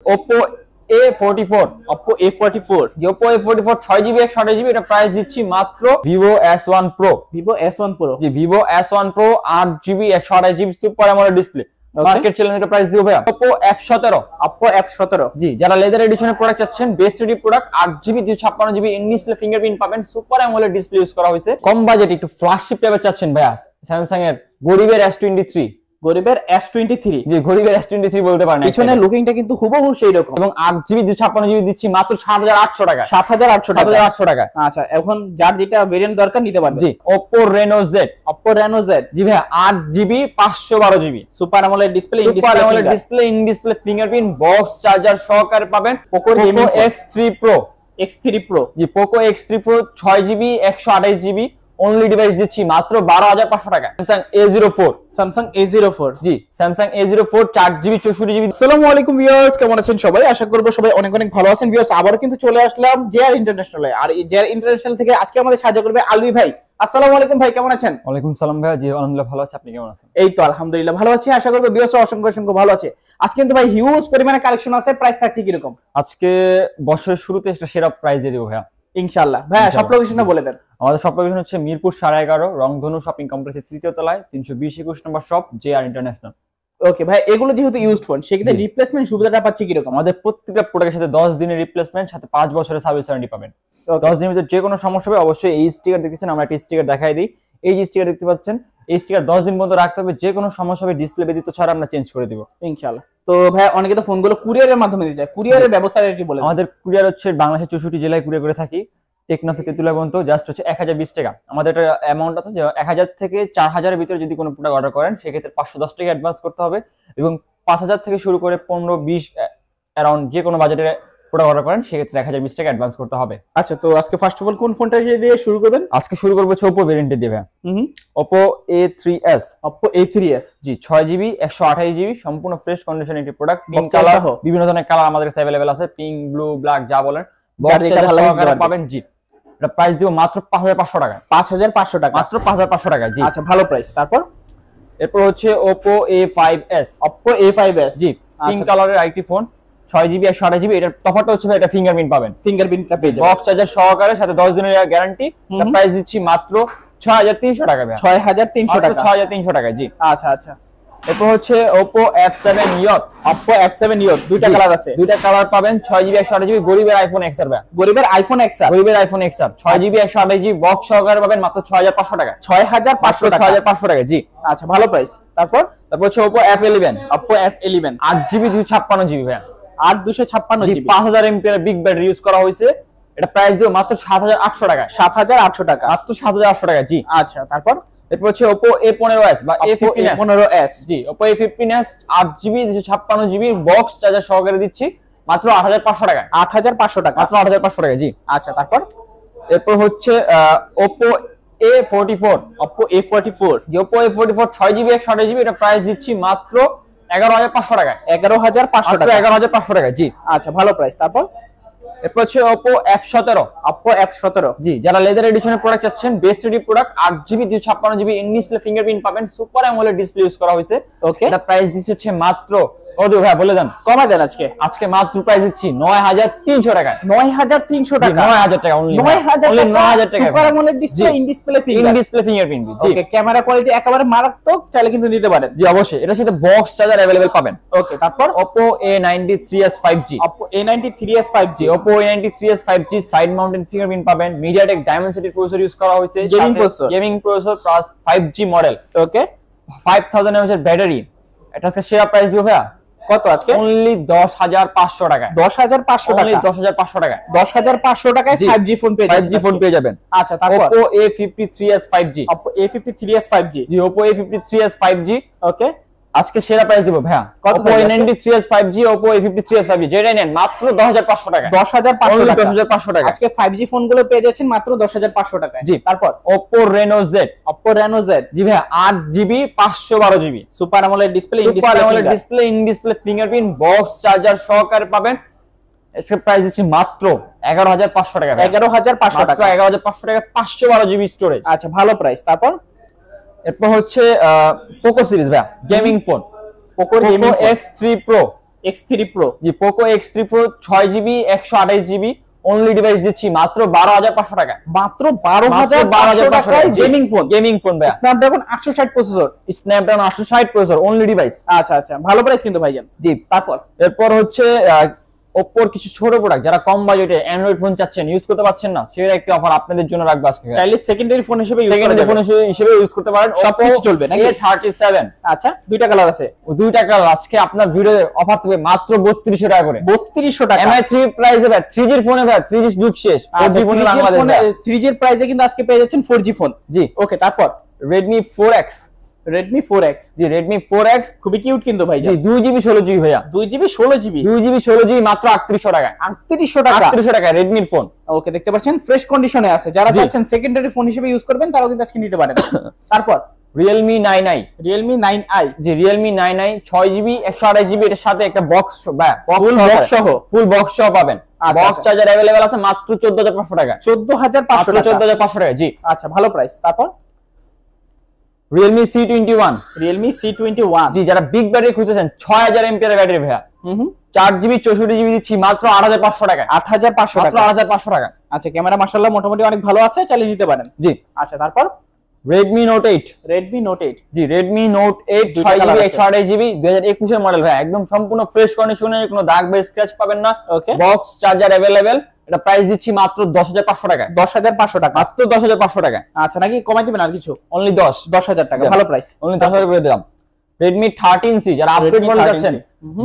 Oppo A44 Oppo A44 যে Oppo A44 6GB 128GB এটা price দিচ্ছি মাত্র Vivo S1 Pro Vivo S1 Pro জি Vivo S1 Pro 8GB 128GB super AMOLED display market challenge এটা price দিব ভাইয়া Oppo F17 জি যারা leather এডিশনের product চাচ্ছেন best ready product 8GB 256GB in display fingerprint পাবেন super AMOLED display use করা হয়েছে কম budget একটু flagship টাইপের চাচ্ছেন ভাইয়া স্যামসাং এর গরিবের গরিবের S23 জি গরিবের S23 বলতে পারেন পিছনে লুকিংটা কিন্তু হুবহু সেই রকম এবং 8GB 256GB দিচ্ছি মাত্র 7800 টাকা 7800 টাকা আচ্ছা এখন যার যেটা ভেরিয়েন্ট দরকার নিতে পারবে জি Oppo Reno Z জি ভাই 8GB 512GB super AMOLED display in display fingerprint box charger সহকারে পাবেন Poco X3 Pro জি Poco X3 Pro 6GB 128GB only device দিচ্ছি মাত্র 12500 টাকা Samsung A04 জি Samsung A04 4GB 64GB আসসালামু আলাইকুম ভিউয়ার্স কেমন আছেন সবাই আশা করব সবাই অনেক অনেক ভালো আছেন ভিউয়ার্স আবারো কিন্তু চলে আসলাম জেআর ইন্টারন্যাশনালে আর এই জেআর ইন্টারন্যাশনাল থেকে আজকে আমাদের সাহায্য করবে আলভি ভাই আসসালামু আলাইকুম ভাই কেমন আছেন ওয়ালাইকুম সালাম ভাই জি আলহামদুলিল্লাহ ভালো আছি আপনি কেমন আছেন এই তো আলহামদুলিল্লাহ ভালো আছি আশা করব ভিউয়ার্স অসংখ্য ভালো আছে আজকে কিন্তু ভাই হিউজ পরিমাণে কালেকশন আছে প্রাইস থাকছে কি রকম আজকে বছরের শুরুতে একটা সেরা প্রাইস দিয়ে দেব ভাই ইনশাআল্লাহ ভাই সব লোকেশনটা বলে দেন আমাদের শপ লোকেশন হচ্ছে মিরপুর 11.5 রংধনু শপিং কমপ্লেক্সের তৃতীয় তলায় 320-21 নম্বর শপ জেআর ইন্টারন্যাশনাল ওকে ভাই এগুলো যেহেতু ইউজড ফোন সেক্ষেত্রে রিপ্লেসমেন্ট সুবিধাটা পাচ্ছি কি রকম আমাদের প্রত্যেকটা প্রোডাক্টের সাথে 10 দিনের রিপ্লেসমেন্ট সাথে 5 বছরের সার্ভিস ওয়ারেন্টি পাবেন 10 দিনের ভিতরে যে কোনো সমস্যা হবে অবশ্যই এই স্টিকার দেখতেছেন আমরা একটা স্টিকার দেখাই দিই এই যে স্টিকার দেখতে পাচ্ছেন এই স্টিকার 10 দিন পর্যন্ত রাখতে হবে যে কোনো সমস্যা হবে ডিসপ্লে ব্যতীত ছাড়া আমরা চেঞ্জ করে দিব ইনশাআল্লাহ তো ভাই অনেকে তো ফোনগুলো কুরিয়ারের মাধ্যমে দিয়ে যায় কুরিয়ারের ব্যবস্থাটা একটু বলেন আমাদের কুরিয়ার হচ্ছে বাংলাদেশের 64 জেলায় কুরিয়ার করে থাকি টেকনাফ থেকে তুলা পর্যন্ত জাস্ট হচ্ছে 1020 টাকা আমাদের একটা অ্যামাউন্ট আছে যে 1000 থেকে 4000 এর ভিতরে যদি কোনো প্রোডাক্ট অর্ডার করেন সেক্ষেত্রে 510 টাকা অ্যাডভান্স করতে হবে এবং 5000 থেকে শুরু করে 15-20 অ্যারাউন্ড যে কোনো বাজেটে প্রোডাক্ট অর্ডার করেন সেক্ষেত্রে 1020 টাকা অ্যাডভান্স করতে হবে আচ্ছা তো আজকে ফার্স্ট অফ অল কোন ফোনটা দিয়ে শুরু করবেন আজকে শুরু করব Oppo ভেরিয়েন্টে দিয়ে Oppo A3s জি 6GB 128GB সম্পূর্ণ ফ্রেশ কন্ডিশন একটি প্রোডাক্ট পিঙ্ক কালার বিভিন্ন ধরনের কালার আমাদের কাছে अवेलेबल আছে পিঙ্ক ব্লু ব্ল্যাক যা বলেন বক্স চার্জার পাবেন জি এটা প্রাইস দিব মাত্র 5500 টাকা 5500 টাকা মাত্র 5500 টাকা জি আচ্ছা ভালো প্রাইস তারপর এরপর হচ্ছে Oppo A5s জি পিঙ্ক কালারের আইটি ফোন 6GB 128GB এটার তফাৎটা হচ্ছে এটা ফিঙ্গারপ্রিন্ট পাবেন ফিঙ্গারপ্রিন্টটা পেয়ে যাবেন বক্স চার্জার সহকারে সাথে 10 দিনের গ্যারান্টি এটা প্রাইস দিচ্ছি মাত্র 6300 টাকা ভাই 6300 টাকা 6300 টাকা জি আচ্ছা এরপর হচ্ছে Oppo F7 Youth দুইটা কালার আছে দুইটা কালার পাবেন 6GB 128GB গরিবের আইফোন XR ভাই গরিবের iPhone XR 6GB 128GB box সহকারে পাবেন মাত্র 6500 টাকা 6500 টাকা জি আচ্ছা ভালো প্রাইস তারপর হচ্ছে Oppo F11 8GB 256GB ভাই 8256GB 5000 mAh big battery use করা হয়েছে এটা প্রাইস দিও মাত্র 7800 টাকা 7800 টাকা মাত্র 7800 টাকা জি আচ্ছা তারপর এরপর হচ্ছে Oppo A15s বা A15s জি Oppo A15s 8GB 256GB box charger সহকারে দিচ্ছি মাত্র 8500 টাকা 8500 টাকা মাত্র 8500 টাকা জি আচ্ছা তারপর এরপর হচ্ছে Oppo A44 জি Oppo A44 6GB 128GB এটা প্রাইস দিচ্ছি মাত্র 11500 টাকা 11500 টাকা 11500 টাকা জি আচ্ছা ভালো প্রাইস তারপর এরপর হচ্ছে Oppo F17 জি যারা লেদার এডিশনের প্রোডাক্ট চাচ্ছেন best ready product 8GB 256GB in display fingerprint পাবেন সুপার অ্যামোলেড ডিসপ্লে ইউজ করা হয়েছে ওকে এটা প্রাইস দিচ্ছে হচ্ছে মাত্র কত ভাই বলে দেন কমা দেন আজকে মাত্র প্রাইস দিচ্ছি 9300 টাকা 9300 টাকা 9000 টাকা অনলি 9000 টাকা super AMOLED display in display fingerprint G okay camera quality একেবারে মারাত্মক চাইলে কিন্তু নিতে পারেন জি অবশ্যই এটার সাথে বক্স চার্জার अवेलेबल পাবেন ওকে তারপর Oppo A93s 5G Oppo A93s 5G side mounted fingerprint পাবেন MediaTek Dimensity প্রসেসর ইউজ করা হয়েছে gaming processor plus 5G model okay 5000 mAh battery এটা আজকে সেরা প্রাইস দিব ভাই কত আজকে only 10500 টাকা 10500 টাকা 10500 টাকা 10500 টাকায় 5G ফোন পেয়ে যাবেন আচ্ছা তারপর Oppo A53s 5G জি Oppo A53s 5G ওকে আজকে সেরা প্রাইস দিব ভাই Oppo A93s 5G Oppo A53s 5G যেটা নেন মাত্র 10500 টাকা 10500 টাকা আজকে 5G ফোনগুলো পেয়ে যাচ্ছেন মাত্র 10500 টাকায় জি তারপর Oppo Reno Z জি ভাই 8GB 512GB super AMOLED display in display fingerprint box charger সহকারে পাবেন এর প্রাইস দিচ্ছি মাত্র 11500 টাকা 11500 টাকা 11500 টাকা 512GB স্টোরেজ আচ্ছা ভালো প্রাইস তারপর এরপর হচ্ছে Poco সিরিজ ভাই gaming phone Poco X3 Pro X3 Pro জি Poco X3 Pro 6GB 128GB only device দিচ্ছি মাত্র 12,500 টাকায়। মাত্র 12,500 টাকায় গেমিং ফোন ভাই, Snapdragon 860 processor, Snapdragon 860 processor only device. আচ্ছা আচ্ছা, ভালো প্রাইস কিন্তু ভাইজান। জি তারপর এরপর হচ্ছে ওপ্পোর কিছু ছোট প্রোডাক্ট, যারা কম বাজেটে অ্যান্ড্রয়েড ফোন চাচ্ছেন, ইউজ করতে পারছেন না, সেটা একটি অফার আপনাদের জন্য রাখবো আজকে। চাইলে সেকেন্ডারি ফোন হিসেবে ইউজ করা সেকেন্ডারি যাবে, ফোন হিসেবে ইউজ করতে পারেন, সবকিছু চলবে নাকি? A37। আচ্ছা, দুইটা কালার আছে, দুইটা কালার। আজকে আপনার ভিডিও অফার থাকবে মাত্র 3200 টাকা করে। 3200 টাকা MI3 প্রাইসে ভাই, 3G এর ফোনে ভাই, 3G যুগ শেষ। 4G ফোনে বাংলাদেশ ভাই। 3G এর প্রাইসে কিন্তু আজকে পেয়ে যাচ্ছেন 4G ফোন। জি ওকে, তারপর Redmi 4X। Redmi 4X জি Redmi 4X খুবই কিউট কিন্তু জি ভাইজান। 2GB 16GB ভাইয়া, 2GB 16GB 2GB 16GB মাত্র 3800 টাকায়। 3800 টাকা 3800 টাকা রেডমির ফোন। ওকে, দেখতে পাচ্ছেন ফ্রেশ কন্ডিশনে আছে। যারা জি। চাচ্ছেন সেকেন্ডারি ফোন হিসেবে ইউজ করবেন তারাও কিন্তু আজকে নিতে পারেন। তারপর Realme 9i। Realme 9i জি Realme 9i 6GB 128GB, এর সাথে একটা বক্স বা ফুল বক্স সহ ফুল বক্স সহ পাবেন। আচ্ছা, বক্স আচ্ছা। চার্জার अवेलेबल আছে মাত্র 14500 টাকা। 14500 টাকা 14500 টাকা জি। আচ্ছা, ভালো প্রাইস। তারপর Realme C21। Realme C21 জি যারা বিগ ব্যাটারি খুঁজছেন, 6000 এমপিআর ব্যাটারি ভাইয়া, 4GB 64GB দিচ্ছি মাত্র 8500 টাকায়। 8500 মাত্র টাকা 8500 টাকা। আচ্ছা, ক্যামেরা মাশাআল্লাহ মোটামুটি অনেক ভালো আছে, চালিয়ে নিতে পারেন। জি আচ্ছা, তারপর Redmi Note 8। Redmi Note 8 জি Redmi Note 8 দুইটা 6GB colour আছে। 128GB 2021 এর মডেল ভাই, একদম সম্পূর্ণ ফ্রেশ কন্ডিশনে, কোনো দাগ বা স্ক্র্যাচ পাবেন না। ওকে, বক্স চার্জার अवेलेबल, এটা প্রাইস দিচ্ছি মাত্র 10500 টাকায়। 10500 টাকা মাত্র 10500 টাকায়। আচ্ছা, নাকি কমাই দিবেন আর কিছু? অনলি 10000 টাকা, Yeah. ভালো প্রাইস। অনলি 10000 করে দিলাম। Redmi 13C, যারা আপডেট Redmi মডেল 13C যাচ্ছেন,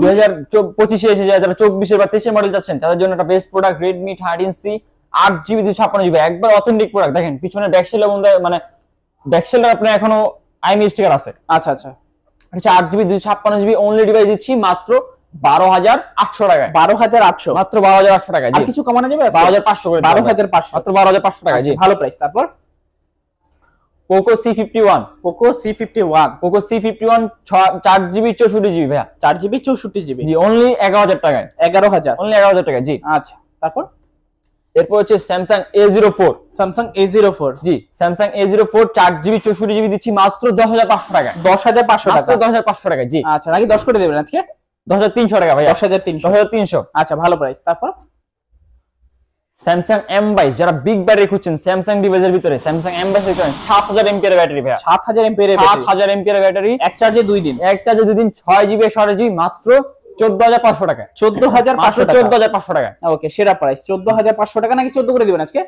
2025 এ এসে যারা 24 বা 23 এর মডেল যাচ্ছেন, তাদের জন্য একটা best product Redmi 13C 8GB 256GB, একবার অথেন্টিক প্রোডাক্ট। দেখেন পিছনে ব্যাকশেলের মধ্যে মানে ব্যাকশেলটা আপনার এখনো আইএমআই স্টিকার আছে। আচ্ছা আচ্ছা, আচ্ছা 8GB 256GB অনলি ডিভাইস দিচ্ছি মাত্র 12800 টাকায়। 12800 মাত্র 12800 টাকায় আর জি। কিছু কমানো যাবে? 12500 করে 12500 মাত্র 12500 টাকায় জি। আচ্ছা, ভালো প্রাইস। তারপর Poco C51। Poco C51 Poco C51 4GB 64GB ভাইয়া, 4GB 64GB জি অনলি 11000 টাকায়। 11000 অনলি 11000 টাকায় জি। আচ্ছা, তারপর এরপর হচ্ছে Samsung A04। Samsung A04 জি Samsung A04 4GB 64GB দিচ্ছি মাত্র 10500 টাকায়। 10500 মাত্র টাকা 10500 টাকায় জি। আচ্ছা, নাকি 10 করে দেবেন আজকে? 10300 টাকা ভাইয়া। 10300 10300। আচ্ছা, ভালো প্রাইস। তারপর Samsung M22, যারা বিগ ব্যাটারি খুঁজছেন Samsung ডিভাইসের ভিতরে, Samsung M22 দেখেন 7000 এমপিআর ব্যাটারি ভাইয়া, 7000 এমপিআর ব্যাটারি, 7000 এমপিআর ব্যাটারি, এক চার্জে 2 দিন, এক চার্জে 2 দিন, 6GB 128GB মাত্র 14500 টাকা। 14500 টাকা 14500 টাকা। ওকে, সেরা প্রাইস 14500 টাকা, নাকি 14 করে দিবেন আজকে?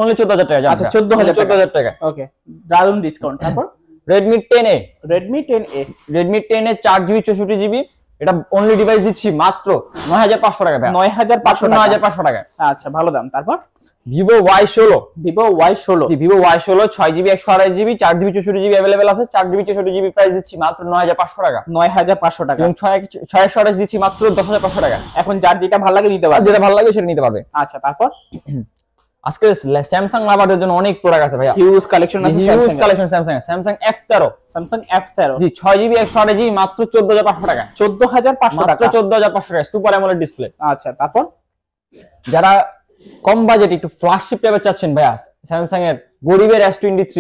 অনলি 14000 টাকা। আচ্ছা, 14000 টাকা। ওকে, দারুন ডিসকাউন্ট। তারপর Redmi 10A। Redmi 10A Redmi 10A 4GB 64GB, এটা অনলি ডিভাইস দিচ্ছি মাত্র 9500 টাকা ভাই। 9500 টাকা 9500 টাকা। আচ্ছা, ভালো দাম। তারপর Vivo Y16। Vivo Y16 জি Vivo Y16 6GB 128GB 4GB 64GB available আছে। 4GB 64GB প্রাইস দিচ্ছি মাত্র 9500 টাকা। 9500 টাকা এবং 6128 দিচ্ছি মাত্র 10500 টাকা। এখন যার যেটা ভালো লাগে নিতে আর পারবে। যেটা ভালো লাগে সেটা নিতে পারবে। আচ্ছা, তারপর আজকে স্যামসাং লাভারদের জন্য অনেক প্রোডাক্ট আছে ভাইয়া, হিউজ কালেকশন আছে হিউজ স্যামসাং এর। Collection Samsung F13। Samsung F13 জি 6GB 128GB মাত্র 14500 টাকা। 14500 মাত্র টাকা 14500 টাকা সুপার অ্যামোলেড ডিসপ্লে। আচ্ছা, তারপর যারা কম বাজেট একটু ফ্ল্যাগশিপ টাইপের চাচ্ছেন ভাইয়া, স্যামসাং এর গরিবের S23।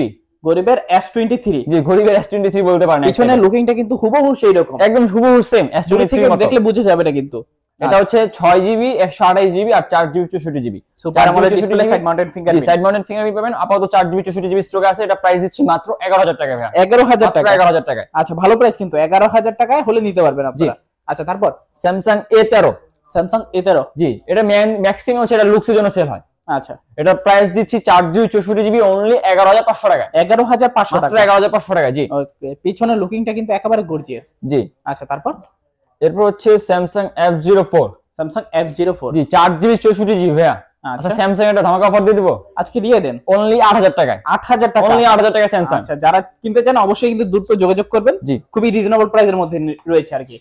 গরিবের S23 জি গরিবের S23 বলতে পারেন। পিছনের লুকিংটা কিন্তু হুবহু সেই রকম, একদম হুবহু সেম দূরে থেকে S23 মতো। দেখলে বুঝে যাবে না কিন্তু। এটা হচ্ছে 6GB 128GB আর 4GB 64GB super AMOLED display, side mounted জি ফিঙ্গারপ্রিন্ট। সাইড মাউন্টেড ফিঙ্গারপ্রিন্ট পাবেন। আপাতত 4GB 64GB স্টক আছে, এটা প্রাইস দিচ্ছি মাত্র 11000 টাকা ভাইয়া। 11000 টাকা 11000 টাকায়। আচ্ছা, ভালো প্রাইস কিন্তু 11000 টাকায় হলে নিতে পারবেন আপনারা। আচ্ছা, তারপর Samsung A13। Samsung A13 জি এটা ম্যাক্সিমাম সেটা লুকসের জন্য সেল হয়। আচ্ছা, এটা প্রাইস দিচ্ছি 4GB 64GB অনলি 11500 টাকা। 11500 মাত্র টাকা 11500 টাকা জি। ওকে, পিছনের লুকিংটা কিন্তু একেবারে গর্জিয়াস। জি আচ্ছা, তারপর এরপর হচ্ছে Samsung F04। Samsung F04 জি 4GB 64GB ভাইয়া। আচ্ছা স্যামসাং এটা ধামাকা অফার দিয়ে দিব, আজকে দিয়ে দেন অনলি 8000 টাকায়। 8000 টাকা, অনলি 8000 টাকা স্যামসাং। আচ্ছা, যারা কিনতে চান অবশ্যই কিন্তু দ্রুত যোগাযোগ করবেন। জি খুবই রিজনেবল প্রাইসের মধ্যে রয়েছে আর কি।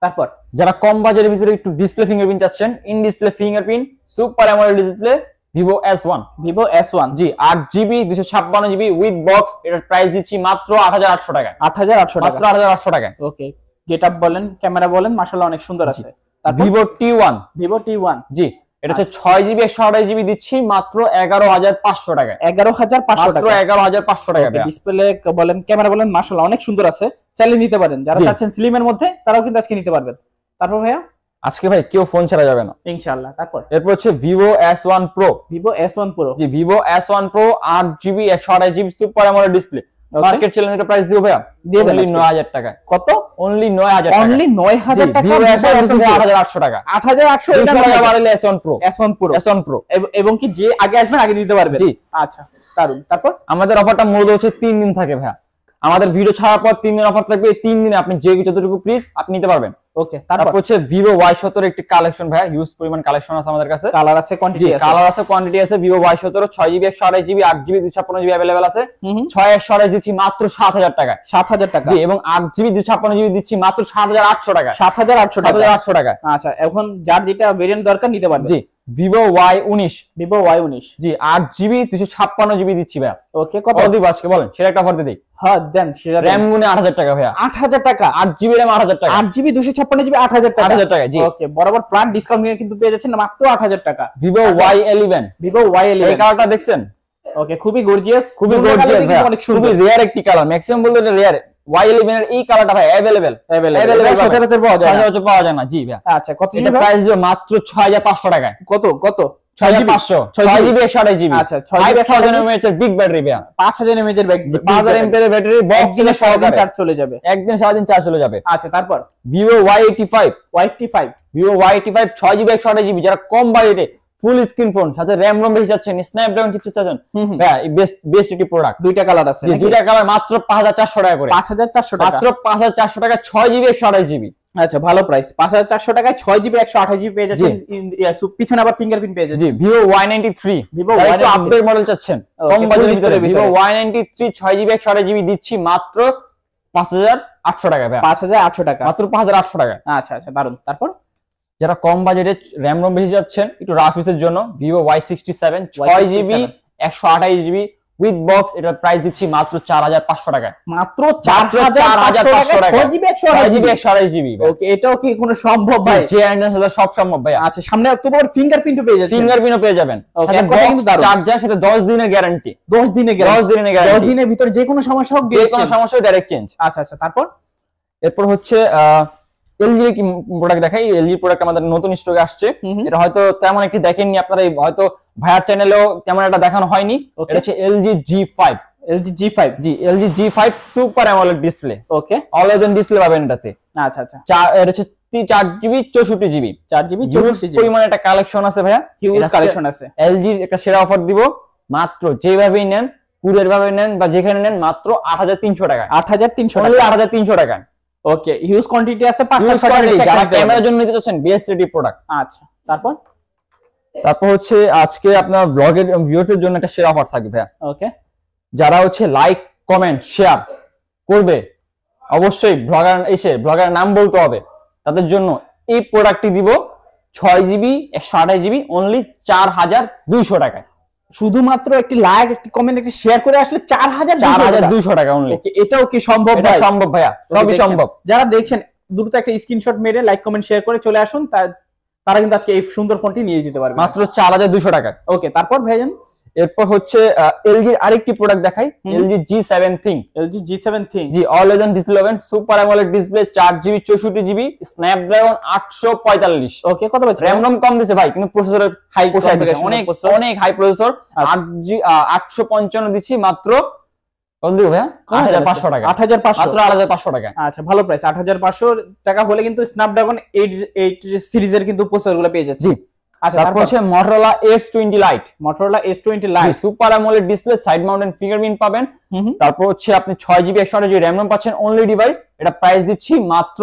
তারপর যারা কম বাজেটের ভিতরে একটু ডিসপ্লে ফিঙ্গারপ্রিন্ট চাচ্ছেন, in display fingerprint super AMOLED display Vivo S1। Vivo S1 G 8GB 256GB with box, এটার প্রাইস দিচ্ছি মাত্র 8800 টাকা। 8800 টাকা, মাত্র 8800 টাকায়। ওকে, গেটআপ বলেন, ক্যামেরা বলেন, মাশাআল্লাহ অনেক সুন্দর আছে। তারপর Vivo T1। Vivo T1 জি এটা হচ্ছে 6GB 128GB দিচ্ছি মাত্র 11500 টাকায়। 11500 মাত্র টাকা, 11500 টাকা ভাইয়া। ডিসপ্লে বলেন, ক্যামেরা বলেন, মাশাআল্লাহ অনেক সুন্দর আছে, চাইলে নিতে পারেন। যারা জি। চাচ্ছেন স্লিম এর মধ্যে তারাও কিন্তু আজকে নিতে পারবেন। তারপর ভাইয়া আজকে ভাই কেউ ফোন ছাড়া যাবে না ইনশাআল্লাহ। তারপর এরপর হচ্ছে Vivo S1 Pro। Vivo S1 Pro। জি Vivo S1 Pro 8GB 128GB super AMOLED display. Market চ্যালেঞ্জের প্রাইস দিব ভাইয়া দিয়ে দেন 9000 টাকায়। কত? অনলি 9000 টাকা। অনলি 9000 টাকা। ভিভো S1 Pro 8800 টাকা। 8800 এটা টাকা বাড়ালে S1 Pro। S1 Pro। S1 Pro এবং কি যে আগে আসবেন আগে দিতে পারবেন। জি আচ্ছা দারুন। তারপর আমাদের অফারটা মূলত হচ্ছে 3 দিন থাকে ভাইয়া। আমাদের ভিডিও ছাড়ার পর 3 দিন অফার থাকবে। এই 3 দিনে আপনি যে যতটুকু প্লিজ আপনি নিতে পারবেন। ওকে। তারপর হচ্ছে ভিভো Y17 একটি কালেকশন ভাইয়া, হিউজ পরিমাণ কালেকশন আছে আমাদের কাছে। কালার আছে, কোয়ান্টিটি আছে। কালার আছে, কোয়ান্টিটি আছে। Vivo Y17 6GB 128GB 8GB 256GB available আছে। 6 128 দিচ্ছি মাত্র 7000 টাকায়। 7000 টাকা। জি এবং 8GB 256GB দিচ্ছি মাত্র 7800 টাকায়। 7800 টাকা। 7800 টাকায়। আচ্ছা এখন যার যেটা ভেরিয়েন্ট দরকার নিতে পারবেন। জি ভিভো Y19। ভিভো Y19 জি 8GB 256GB দিচ্ছি ভাইয়া। ওকে কত দিব আজকে বলেন? সেটা একটা অফার দিয়ে দিই। হ্যাঁ দেন সেটা। র‍্যাম গুনে 8000 টাকা ভাইয়া। 8000 টাকা। 8GB র‍্যাম 8000 টাকা। 8GB 256GB 8000 টাকা। 8000 টাকা জি। ওকে বরাবর ফ্ল্যাট ডিসকাউন্ট নিয়ে কিন্তু পেয়ে যাচ্ছেন মাত্র 8000 টাকা। Vivo Y11। ভিভো Y11 এই কালারটা দেখছেন? ওকে খুবই গর্জিয়াস, খুবই গর্জিয়াস ভাই, অনেক সুন্দর, খুবই রিয়ার একটি কালার। ম্যাক্সিমাম বলতে এটা রিয়ার। Y11 এর এই কালারটা ভাই अवेलेबल সচরাচর পাওয়া যায় না। সচরাচর পাওয়া যায় না জি ভাই। আচ্ছা কত এটা প্রাইস দিব মাত্র 6500 টাকায়। কত কত? 6500। 6GB 128GB। আচ্ছা 6GB 5000 mAh এর বিগ ব্যাটারি ভাই। 5000 mAh এর 5000 mAh এর ব্যাটারি বক্স দিনে সারাদিন চার্জ চলে যাবে। একদিন সারাদিন চার্জ চলে যাবে। আচ্ছা তারপর Vivo Y85। Y85 Vivo Y85 6GB 128GB যারা কম বাজেটে ফুল স্ক্রিন ফোন সাথে র‍্যাম রম বেশি যাচ্ছেন, স্ন্যাপড্রাগন চিপসেট চাচ্ছেন ভাই, বেস্ট একটি প্রোডাক্ট। দুইটা কালার আছে। জি দুইটা কালার মাত্র 5400 টাকা করে। 5400 টাকা। মাত্র 5400 টাকা 6GB 128GB। আচ্ছা ভালো প্রাইস। 5400 টাকায় 6GB 128GB পেয়ে যাচ্ছেন। পিছনে আবার ফিঙ্গারপ্রিন্ট পেয়ে যাচ্ছেন। জি Vivo Y93। Vivo Y93 update model চাচ্ছেন কম বাজেটের ভিতরে ভিভো Y93 6GB 128GB দিচ্ছি মাত্র 5800 টাকা ভাই। 5800 টাকা। মাত্র 5800 টাকা। আচ্ছা আচ্ছা দারুন। তারপর যারা কম বাজেটে র‍্যাম রম বেশি যাচ্ছেন একটু রাফ ইউজের জন্য Vivo Y67 6GB 128GB with box, এটার প্রাইস দিচ্ছি মাত্র 4500 টাকায়। মাত্র 4500 টাকা 6GB 128GB। ওকে এটাও কি কোনো সম্ভব ভাই? যে এন্ডের সাথে সব সম্ভব ভাই। আচ্ছা সামনে অক্টোবর ফিঙ্গারপ্রিন্টও পেয়ে যাচ্ছেন। ফিঙ্গারপ্রিন্টও পেয়ে যাবেন। ওকে কথা কিন্তু দারুণ। চার্জার সাথে 10 দিনের গ্যারান্টি। 10 দিনের গ্যারান্টি। 10 দিনের গ্যারান্টি। 10 দিনের ভিতর যে কোনো সমস্যা হোক যে কোনো সমস্যা ডাইরেক্ট চেঞ্জ। আচ্ছা আচ্ছা তারপর এরপর হচ্ছে এলজি এর কি প্রোডাক্ট দেখাই। এলজি প্রোডাক্ট আমাদের নতুন স্টকে আসছে। এটা হয়তো তেমন একটি দেখেননি আপনারা, হয়তো ভাইয়ার চ্যানেলেও তেমন একটা দেখানো হয়নি। এটা হচ্ছে LG G5। LG G5 G LG G5 super AMOLED display. Okay always on display পাবেন এটাতে। আচ্ছা আচ্ছা এটা হচ্ছে 4GB 64GB। 4GB 64GB পরিমাণে একটা কালেকশন আছে ভাইয়া, হিউজ কালেকশন আছে। LG একটা সেরা অফার দিব মাত্র যেভাবেই নেন, কুরিয়ার ভাবে নেন বা যেখানে নেন মাত্র 8300 টাকা। 8300 টাকা। 8300 টাকা। ওকে হিউজ কোয়ান্টিটি আছে। 500 টাকা যারা ক্যামেরার জন্য নিতে চাচ্ছেন বেস্ট রেডি প্রোডাক্ট। আচ্ছা তারপর হচ্ছে আজকে আপনার ব্লগের ভিউয়ারদের জন্য একটা সেরা অফার থাকবে ভাইয়া। ওকে যারা হচ্ছে লাইক কমেন্ট শেয়ার করবে, অবশ্যই ব্লগার নাম বলতে হবে, তাদের জন্য এই প্রোডাক্টটি দিব 6GB 128GB অনলি 4200 টাকায়। শুধুমাত্র একটি লাইক একটি কমেন্ট একটি শেয়ার করে আসলে 4200 টাকা অনলি। ওকে এটাও কি সম্ভব ভাই? এটা সম্ভব ভাইয়া, সবই সম্ভব। যারা দেখছেন দ্রুত একটা স্ক্রিনশট মেরে লাইক কমেন্ট শেয়ার করে চলে আসুন, তারা কিন্তু আজকে এই সুন্দর ফোনটি নিয়ে যেতে পারবে মাত্র 4200 টাকা। ওকে তারপর ভাইজান এরপর হচ্ছে LG এর আরেকটি প্রোডাক্ট দেখাই, LG G7 Thing। LG G7 Thing জি অলওয়েজ অন ডিসপ্লে পাবেন, super AMOLED display, 4GB 64GB, Snapdragon 845। Okay কত পাচ্ছেন? র‍্যাম রম কম দিছে ভাই কিন্তু প্রসেসরের হাই অনেক হাই প্রসেসর। 855 দিচ্ছি মাত্র কত দিব ভাইয়া? 8500 টাকা। 8500 মাত্র 8500 টাকা। আচ্ছা ভালো প্রাইস। 8500 টাকা হলে কিন্তু স্ন্যাপড্রাগন 8 সিরিজের কিন্তু প্রসেসরগুলো পেয়ে যাচ্ছে। জি আচ্ছা তারপর হচ্ছে Motorola S20 Lite। Motorola S20 Lite super AMOLED display, side mounted fingerprint পাবেন। তারপর হচ্ছে আপনি 6GB 128GB র‍্যাম রম পাচ্ছেন অনলি ডিভাইস। এটা প্রাইস দিচ্ছি মাত্র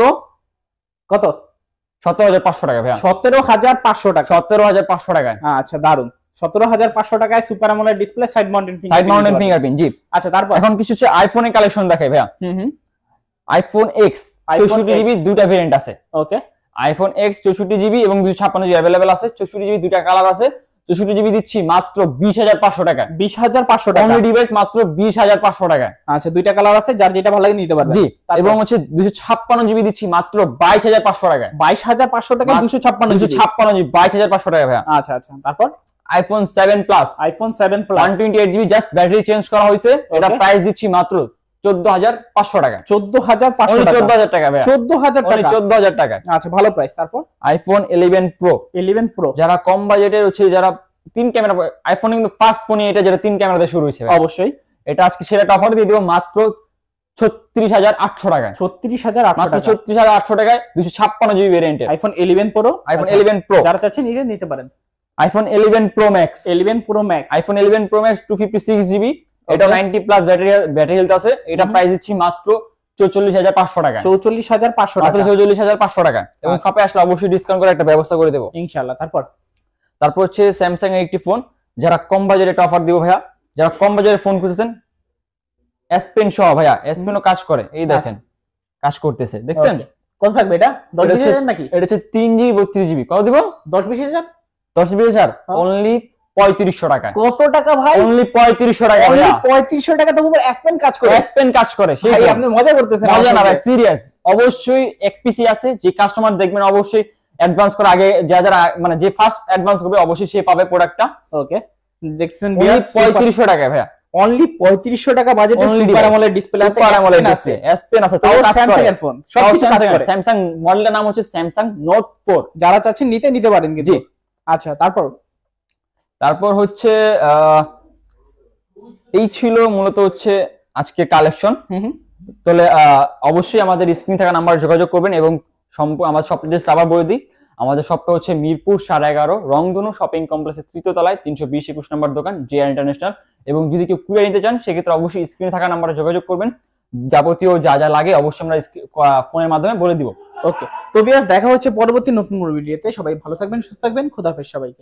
কত? 17500 টাকা ভাইয়া। 17500 টাকা। 17500 টাকা। আচ্ছা দারুন। 17500 টাকায় super AMOLED display, side mounted fingerprint জি। আচ্ছা তারপর এখন কিছু হচ্ছে আইফোনের কালেকশন দেখাই ভাইয়া। আইফোন X 64GB দুইটা ভেরিয়েন্ট আছে। ওকে আইফোন X 64GB এবং 256GB अवेलेबल আছে। 64GB দুইটা কালার আছে। 64GB দিচ্ছি মাত্র 20500 টাকা। 20500 টাকা অনলি ডিভাইস মাত্র 20500 টাকা। আচ্ছা দুইটা কালার আছে, যার যেটা ভালো লাগে নিতে পারবেন। জি এবং হচ্ছে 256GB দিচ্ছি মাত্র 22500 টাকা। 22500 টাকা 256GB 22500 টাকা ভাইয়া। আচ্ছা আচ্ছা তারপর iPhone 7 plus. IPhone 7 plus 128GB just battery change করা হয়েছে। এটা প্রাইস দিচ্ছি মাত্র 14,500 টাকা। 14,500 Only টাকা। 14,000 টাকা ভাইয়া। 14,000 Only টাকা। 14,000 টাকা। আচ্ছা, ভালো প্রাইস। তারপর iPhone 11 Pro, 11 Pro যারা কম বাজেটের হচ্ছে, যারা 3 ক্যামেরা, আইফোন কিন্তু ফার্স্ট ফোনই এটা যেটা 3 ক্যামেরাতে শুরু হয়েছে ভাই। অবশ্যই। এটা আজকে সেরা অফার দিয়ে দিব মাত্র 36,800 টাকায়। 36,800 মাত্র টাকা। 36,800 টাকায় 256 জিবি ভেরিয়েন্টের আইফোন 11 Pro। iPhone আচ্ছা, 11 Pro, যারা চাচ্ছেন নিতে পারেন। iPhone 11 Pro Max, 11 Pro Max, iPhone 11 Pro Max 256 GB, এটা 90 প্লাস ব্যাটারি হেলথ আছে। এটা প্রাইস দিচ্ছি মাত্র 44,500 টাকা। 44,500 মাত্র টাকা 44,500 টাকা। এবং আচ্ছা। শপে আসলে অবশ্যই ডিসকাউন্ট করে একটা ব্যবস্থা করে দেবো। ইনশাআল্লাহ। তারপর হচ্ছে স্যামসাং এর একটি ফোন, যারা কম বাজেটে একটা অফার দিব ভাইয়া, যারা কম বাজেটের ফোন খুঁজেছেন, S Pen সহ ভাইয়া, S Pen ও কাজ করে, এই দেখেন কাজ করতেছে, দেখছেন? Okay. কত থাকবে এটা? 10-20 হাজার নাকি? এটা হচ্ছে 3GB 32GB। কত দিব? 10-20 হাজার? 10-20 হাজার? হ্যাঁ। অনলি 3500 টাকা। কত টাকা ভাই? অনলি 3500 টাকা Only ভাইয়া। 3500 টাকা তো উপর S Pen কাজ করে। S Pen কাজ করে, সেই ভাই ফোন। আপনি মজা করতেছেন। মজা না ভাই, সিরিয়াস। অবশ্যই এক পিসি আছে, যে কাস্টমার দেখবেন অবশ্যই অ্যাডভান্স করে, আগে যারা মানে যে ফার্স্ট অ্যাডভান্স করবে অবশ্যই সে পাবে প্রোডাক্টটা। ওকে, দেখছেন Only 3500 টাকা ভাইয়া। অনলি 3500 টাকা বাজেটে Only super device। AMOLED display আছে, Super AMOLED S Pen আছে, S Pen আছে, তাও তাও কাজ স্যামসাং করে। এর ফোন, সব কিছু কাজ করে। স্যামসাং মডেলের নাম হচ্ছে স্যামসাং নোট 4। যারা চাচ্ছেন নিতে পারেন কিন্তু। জি। আচ্ছা, তারপর হচ্ছে এই ছিল মূলত হচ্ছে আজকে কালেকশন। তাহলে অবশ্যই আমাদের স্ক্রিন থাকা নাম্বারে যোগাযোগ করবেন। এবং আমার শপ অ্যাড্রেস আবার বলে দিই, আমাদের শপটা হচ্ছে মিরপুর 11.5 রংধনু শপিং কমপ্লেক্সের 3য় তলায় 320-21 নম্বর দোকান, JR ইন্টারন্যাশনাল। এবং যদি কেউ কুরিয়ার নিতে চান সেক্ষেত্রে অবশ্যই স্ক্রিনে থাকা নাম্বারে যোগাযোগ করবেন। যাবতীয় যা যা লাগে অবশ্যই আমরা ফোনের মাধ্যমে বলে দিব। ওকে, তো ভিউয়ার্স দেখা হচ্ছে পরবর্তী নতুন ভিডিওতে। সবাই ভালো থাকবেন, সুস্থ থাকবেন, খোদা হাফেজ সবাইকে।